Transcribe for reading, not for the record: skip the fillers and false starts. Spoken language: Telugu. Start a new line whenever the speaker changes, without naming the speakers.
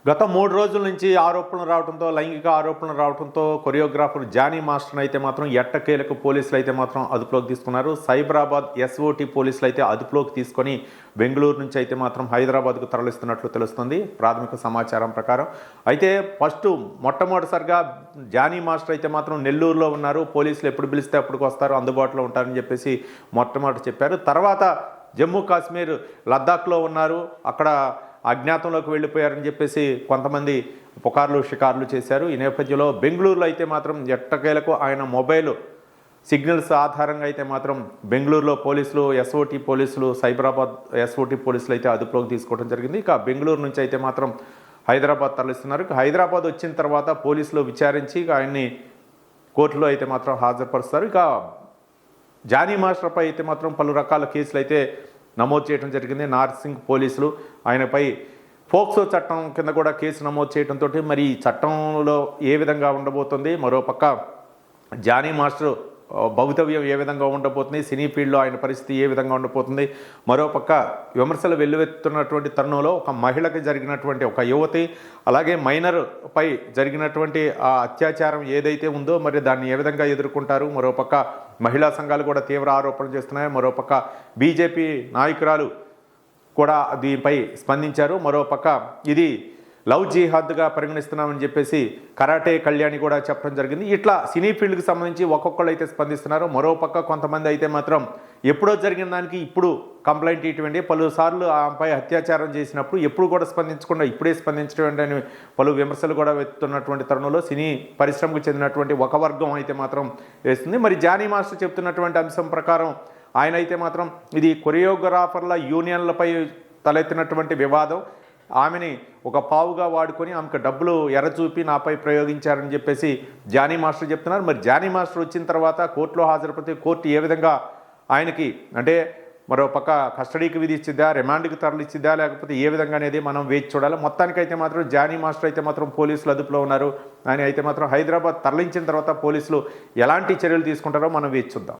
గత 3 రోజుల నుంచి ఆరోపణలు రావడంతో లైంగిక ఆరోపణలు రావడంతో కొరియోగ్రాఫర్ జానీ మాస్టర్ని అయితే మాత్రం ఎట్టకేలకు పోలీసులు అయితే మాత్రం అదుపులోకి తీసుకున్నారు. సైబరాబాద్ ఎస్ఓటీ పోలీసులు అయితే అదుపులోకి తీసుకొని బెంగళూరు నుంచి అయితే మాత్రం హైదరాబాద్కు తరలిస్తున్నట్లు తెలుస్తుంది ప్రాథమిక సమాచారం ప్రకారం. అయితే మొట్టమొదటిసారిగా జానీ మాస్టర్ అయితే మాత్రం నెల్లూరులో ఉన్నారు. పోలీసులు ఎప్పుడు పిలిస్తే అప్పటికి వస్తారు, అందుబాటులో ఉంటారని చెప్పేసి మొట్టమొదటి చెప్పారు. తర్వాత జమ్మూ కాశ్మీర్ లద్దాఖ్లో ఉన్నారు, అక్కడ అజ్ఞాతంలోకి వెళ్ళిపోయారని చెప్పేసి కొంతమంది పుకార్లు షికార్లు చేశారు. ఈ నేపథ్యంలో బెంగళూరులో అయితే మాత్రం ఎట్టకేలకు ఆయన మొబైల్ సిగ్నల్స్ ఆధారంగా అయితే మాత్రం బెంగళూరులో పోలీసులు ఎస్ఓటీ పోలీసులు సైబరాబాద్ ఎస్ఓటీ పోలీసులు అయితే అదుపులోకి తీసుకోవడం జరిగింది. ఇక బెంగళూరు నుంచి అయితే మాత్రం హైదరాబాద్ తరలిస్తున్నారు. హైదరాబాద్ వచ్చిన తర్వాత పోలీసులు విచారించి ఆయన్ని కోర్టులో అయితే మాత్రం హాజరుపరుస్తారు. ఇక జానీ మాస్టర్పై అయితే మాత్రం పలు రకాల కేసులు అయితే నమోదు చేయడం జరిగింది. నార్సింగ్ పోలీసులు ఆయనపై ఫోక్సో చట్టం కింద కూడా కేసు నమోదు చేయడంతో మరి ఈ చట్టంలో ఏ విధంగా ఉండబోతుంది, మరోపక్క జానీ మాస్టర్ భవితవ్యం ఏ విధంగా ఉండబోతుంది, సినీ ఫీల్డ్లో ఆయన పరిస్థితి ఏ విధంగా ఉండబోతుంది, మరోపక్క విమర్శలు వెల్లువెత్తున్నటువంటి తరుణంలో ఒక మహిళకి జరిగినటువంటి ఒక యువతి అలాగే మైనర్ పై జరిగినటువంటి ఆ అత్యాచారం ఏదైతే ఉందో మరి దాన్ని ఏ విధంగా ఎదుర్కొంటారు, మరోపక్క మహిళా సంఘాలు కూడా తీవ్ర ఆరోపణలు చేస్తున్నాయి, మరోపక్క బీజేపీ నాయకురాలు కూడా దీనిపై స్పందించారు, మరోపక్క ఇది లవ్ జిహాద్గా పరిగణిస్తున్నామని చెప్పేసి కరాటే కళ్యాణి కూడా చెప్పడం జరిగింది. ఇట్లా సినీ ఫీల్డ్కి సంబంధించి ఒక్కొక్కళ్ళు అయితే స్పందిస్తున్నారు. మరోపక్క కొంతమంది అయితే మాత్రం ఎప్పుడో జరిగిన దానికి ఇప్పుడు కంప్లైంట్ ఇటువంటి పలుసార్లు ఆమెపై అత్యాచారం చేసినప్పుడు ఎప్పుడు కూడా స్పందించకుండా ఇప్పుడే స్పందించడం అని పలు విమర్శలు కూడా వెతున్నటువంటి తరుణంలో సినీ పరిశ్రమకు చెందినటువంటి ఒక వర్గం అయితే మాత్రం వేస్తుంది. మరి జానీ మాస్టర్ చెప్తున్నటువంటి అంశం ప్రకారం ఆయన అయితే మాత్రం ఇది కొరియోగ్రాఫర్ల యూనియన్లపై తలెత్తినటువంటి వివాదం, ఆమెని ఒక పావుగా వాడుకొని ఆమెకు డబ్బులు ఎర్రచూపి నాపై ప్రయోగించారని చెప్పేసి జానీ మాస్టర్ చెప్తున్నారు. మరి జానీ మాస్టర్ వచ్చిన తర్వాత కోర్టులో హాజరుపడితే కోర్టు ఏ విధంగా ఆయనకి అంటే మరో పక్క కస్టడీకి విధించిద్దా, రిమాండ్కి తరలిచ్చిద్దా, లేకపోతే ఏ విధంగా అనేది మనం వేచి చూడాలి. మొత్తానికైతే మాత్రం జానీ మాస్టర్ అయితే మాత్రం పోలీసులు అదుపులో ఉన్నారు. ఆయన అయితే మాత్రం హైదరాబాద్ తరలించిన తర్వాత పోలీసులు ఎలాంటి చర్యలు తీసుకుంటారో మనం వేచి చూద్దాం.